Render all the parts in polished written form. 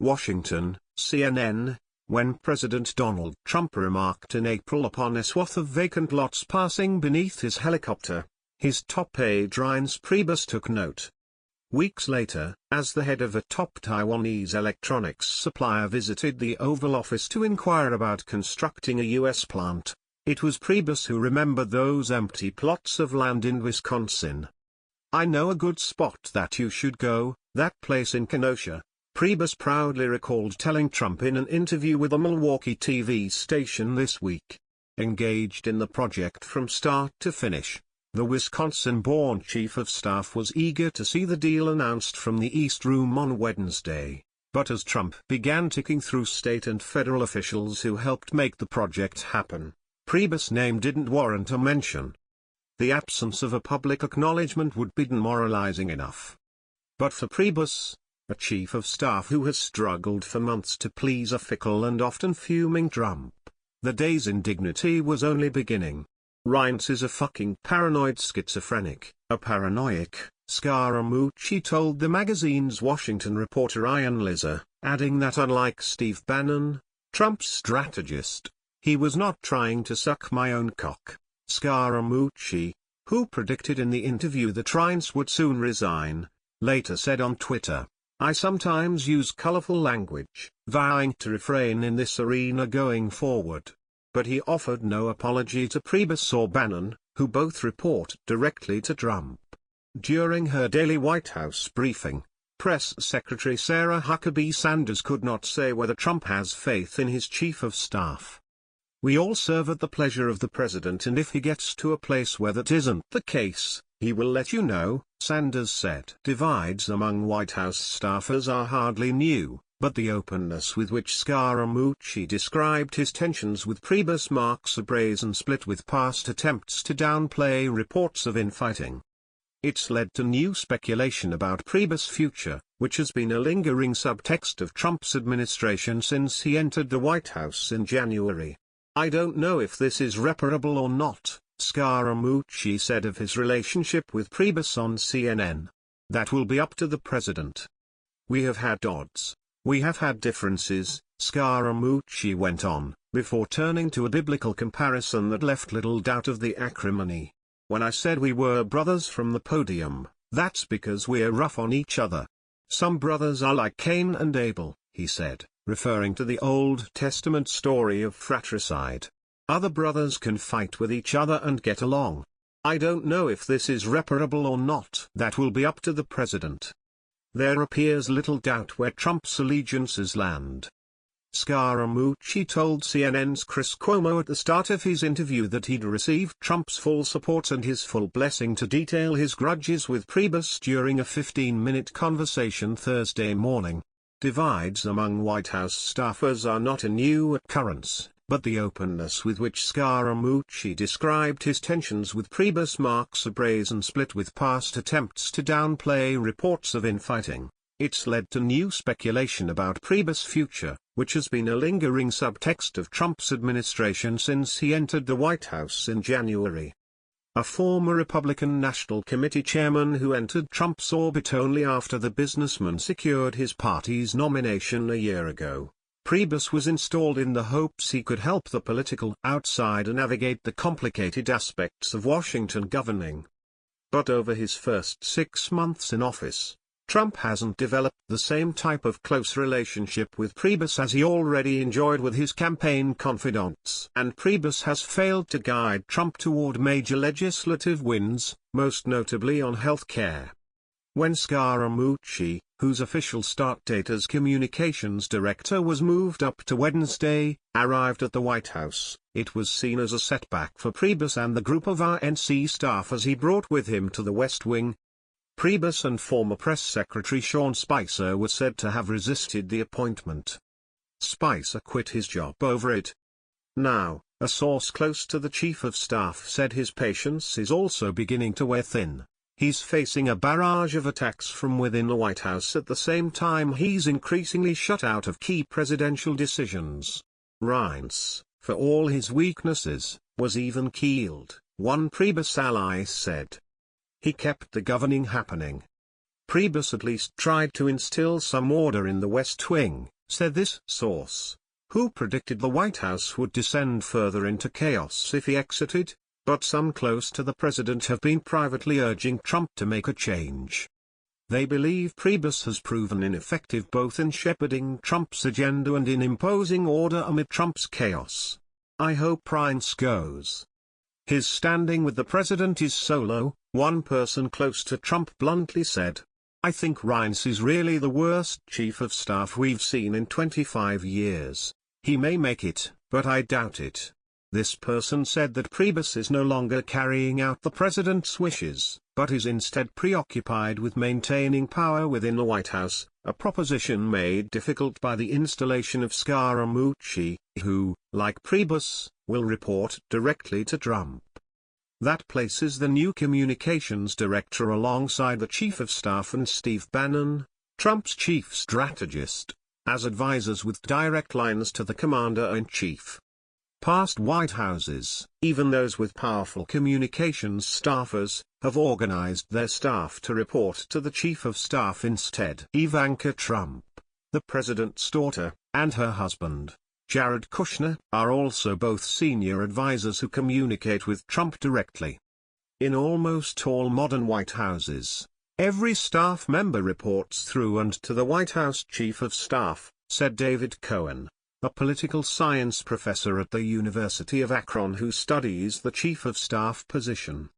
Washington, CNN. When President Donald Trump remarked in April upon a swath of vacant lots passing beneath his helicopter, his top aide Reince Priebus took note. Weeks later, as the head of a top Taiwanese electronics supplier visited the Oval Office to inquire about constructing a U.S. plant, it was Priebus who remembered those empty plots of land in Wisconsin. "I know a good spot that you should go, that place in Kenosha," Priebus proudly recalled telling Trump in an interview with a Milwaukee TV station this week. Engaged in the project from start to finish, the Wisconsin-born chief of staff was eager to see the deal announced from the East Room on Wednesday, but as Trump began ticking through state and federal officials who helped make the project happen, Priebus' name didn't warrant a mention. The absence of a public acknowledgement would be demoralizing enough. But for Priebus, a chief of staff who has struggled for months to please a fickle and often fuming Trump, the day's indignity was only beginning. "Reince is a fucking paranoid schizophrenic, a paranoiac," Scaramucci told the magazine's Washington reporter Ian Lizer, adding that unlike Steve Bannon, Trump's strategist, he was not trying to suck my own cock. Scaramucci, who predicted in the interview that Reince would soon resign, later said on Twitter, "I sometimes use colorful language, vowing to refrain in this arena going forward." But he offered no apology to Priebus or Bannon, who both report directly to Trump. During her daily White House briefing, Press Secretary Sarah Huckabee Sanders could not say whether Trump has faith in his chief of staff. "We all serve at the pleasure of the president, and if he gets to a place where that isn't the case, he will let you know," Sanders said. Divides among White House staffers are hardly new, but the openness with which Scaramucci described his tensions with Priebus marks a brazen split with past attempts to downplay reports of infighting. It's led to new speculation about Priebus' future, which has been a lingering subtext of Trump's administration since he entered the White House in January. "I don't know if this is reparable or not," Scaramucci said of his relationship with Priebus on CNN. "That will be up to the president. We have had odds. We have had differences," Scaramucci went on, before turning to a biblical comparison that left little doubt of the acrimony. "When I said we were brothers from the podium, that's because we're rough on each other. Some brothers are like Cain and Abel," he said, referring to the Old Testament story of fratricide. "Other brothers can fight with each other and get along. I don't know if this is reparable or not. That will be up to the president." There appears little doubt where Trump's allegiances land. Scaramucci told CNN's Chris Cuomo at the start of his interview that he'd received Trump's full support and his full blessing to detail his grudges with Priebus during a 15-minute conversation Thursday morning. Divides among White House staffers are not a new occurrence, but the openness with which Scaramucci described his tensions with Priebus marks a brazen split with past attempts to downplay reports of infighting. It's led to new speculation about Priebus' future, which has been a lingering subtext of Trump's administration since he entered the White House in January. A former Republican National Committee chairman who entered Trump's orbit only after the businessman secured his party's nomination a year ago, Priebus was installed in the hopes he could help the political outsider navigate the complicated aspects of Washington governing. But over his first 6 months in office, Trump hasn't developed the same type of close relationship with Priebus as he already enjoyed with his campaign confidants. And Priebus has failed to guide Trump toward major legislative wins, most notably on health care. When Scaramucci, whose official start date as communications director was moved up to Wednesday, arrived at the White House, it was seen as a setback for Priebus and the group of RNC staffers he brought with him to the West Wing. Priebus and former press secretary Sean Spicer were said to have resisted the appointment. Spicer quit his job over it. Now, a source close to the chief of staff said his patience is also beginning to wear thin. He's facing a barrage of attacks from within the White House at the same time he's increasingly shut out of key presidential decisions. Reince, for all his weaknesses, was even-keeled, one Priebus ally said. He kept the governing happening. Priebus at least tried to instill some order in the West Wing, said this source, who predicted the White House would descend further into chaos if he exited, but some close to the president have been privately urging Trump to make a change. They believe Priebus has proven ineffective both in shepherding Trump's agenda and in imposing order amid Trump's chaos. I hope Reince goes. His standing with the president is so low, one person close to Trump bluntly said. I think Reince is really the worst chief of staff we've seen in 25 years. He may make it, but I doubt it. This person said that Priebus is no longer carrying out the president's wishes, but is instead preoccupied with maintaining power within the White House, a proposition made difficult by the installation of Scaramucci, who, like Priebus, will report directly to Trump. That places the new communications director alongside the chief of staff and Steve Bannon, Trump's chief strategist, as advisors with direct lines to the commander-in-chief. Past White Houses, even those with powerful communications staffers, have organized their staff to report to the chief of staff instead. Ivanka Trump, the president's daughter, and her husband, Jared Kushner, are also both senior advisors who communicate with Trump directly. In almost all modern White Houses, every staff member reports through and to the White House Chief of Staff, said David Cohen, a political science professor at the University of Akron who studies the Chief of Staff position.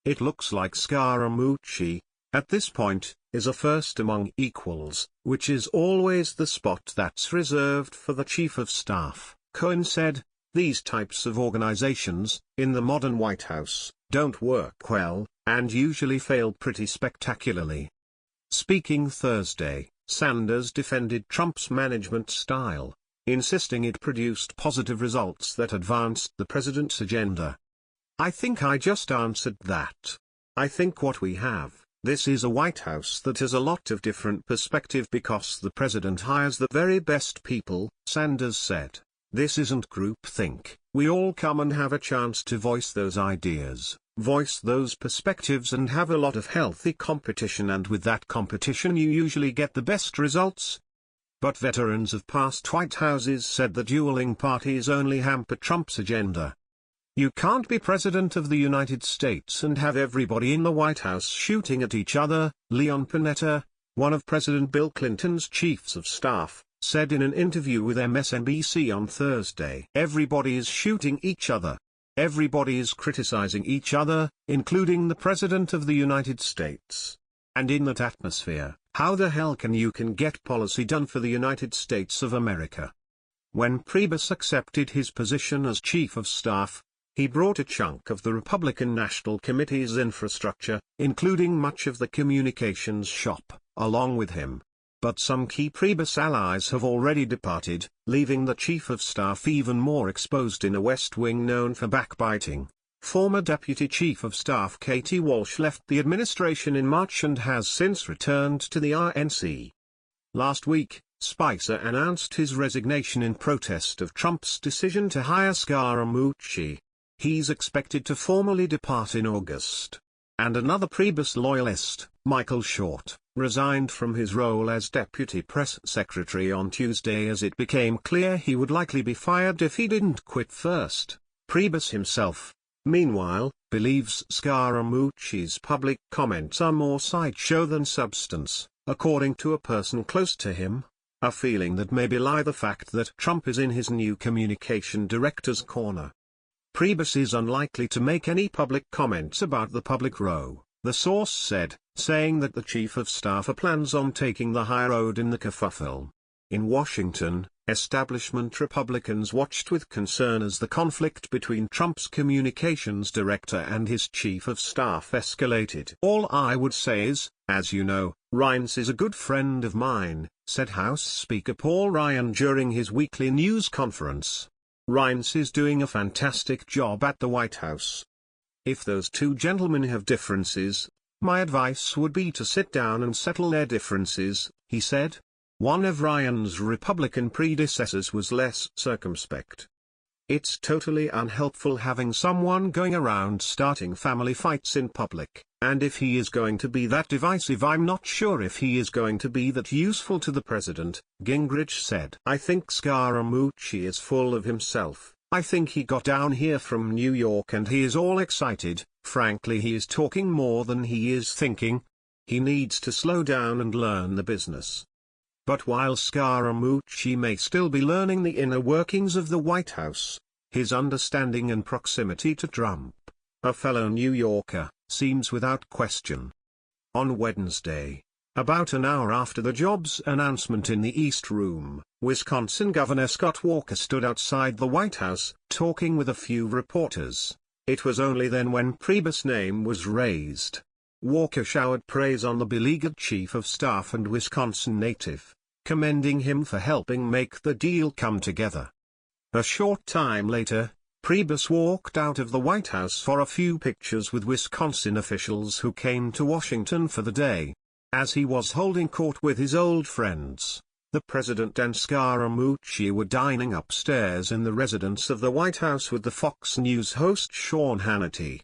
It looks like Scaramucci, at this point, is a first among equals, which is always the spot that's reserved for the Chief of Staff. Cohen said, these types of organizations, in the modern White House, don't work well, and usually fail pretty spectacularly. Speaking Thursday, Sanders defended Trump's management style, insisting it produced positive results that advanced the president's agenda. I think I just answered that. I think what we have, this is a White House that has a lot of different perspective because the president hires the very best people, Sanders said. This isn't groupthink. We all come and have a chance to voice those ideas, voice those perspectives and have a lot of healthy competition, and with that competition you usually get the best results. But veterans of past White Houses said the dueling parties only hamper Trump's agenda. You can't be President of the United States and have everybody in the White House shooting at each other, Leon Panetta, one of President Bill Clinton's chiefs of staff, said in an interview with MSNBC on Thursday. Everybody is shooting each other. Everybody is criticizing each other, including the President of the United States. And in that atmosphere, how the hell can you get policy done for the United States of America? When Priebus accepted his position as Chief of Staff, he brought a chunk of the Republican National Committee's infrastructure, including much of the communications shop, along with him. But some key Priebus allies have already departed, leaving the Chief of Staff even more exposed in a West Wing known for backbiting. Former Deputy Chief of Staff Katie Walsh left the administration in March and has since returned to the RNC. Last week, Spicer announced his resignation in protest of Trump's decision to hire Scaramucci. He's expected to formally depart in August. And another Priebus loyalist, Michael Short, resigned from his role as Deputy Press Secretary on Tuesday as it became clear he would likely be fired if he didn't quit first. Priebus himself, meanwhile, believes Scaramucci's public comments are more sideshow than substance, according to a person close to him, a feeling that may belie the fact that Trump is in his new communication director's corner. Priebus is unlikely to make any public comments about the public row, the source said, saying that the Chief of Staff plans on taking the high road in the kerfuffle. In Washington, establishment Republicans watched with concern as the conflict between Trump's communications director and his Chief of Staff escalated. All I would say is, as you know, Reince is a good friend of mine, said House Speaker Paul Ryan during his weekly news conference. Reince is doing a fantastic job at the White House. If those two gentlemen have differences, my advice would be to sit down and settle their differences, he said. One of Ryan's Republican predecessors was less circumspect. It's totally unhelpful having someone going around starting family fights in public, And if he is going to be that divisive, I'm not sure if he is going to be that useful to the president, Gingrich said. I think Scaramucci is full of himself. I think he got down here from New York and he is all excited. Frankly, he is talking more than he is thinking. He needs to slow down and learn the business. But while Scaramucci may still be learning the inner workings of the White House, his understanding and proximity to Trump, a fellow New Yorker, seems without question. On Wednesday, about an hour after the jobs announcement in the East Room, Wisconsin Governor Scott Walker stood outside the White House, talking with a few reporters. It was only then when Priebus' name was raised. Walker showered praise on the beleaguered chief of staff and Wisconsin native, commending him for helping make the deal come together. A short time later, Priebus walked out of the White House for a few pictures with Wisconsin officials who came to Washington for the day. As he was holding court with his old friends, the president and Scaramucci were dining upstairs in the residence of the White House with the Fox News host Sean Hannity.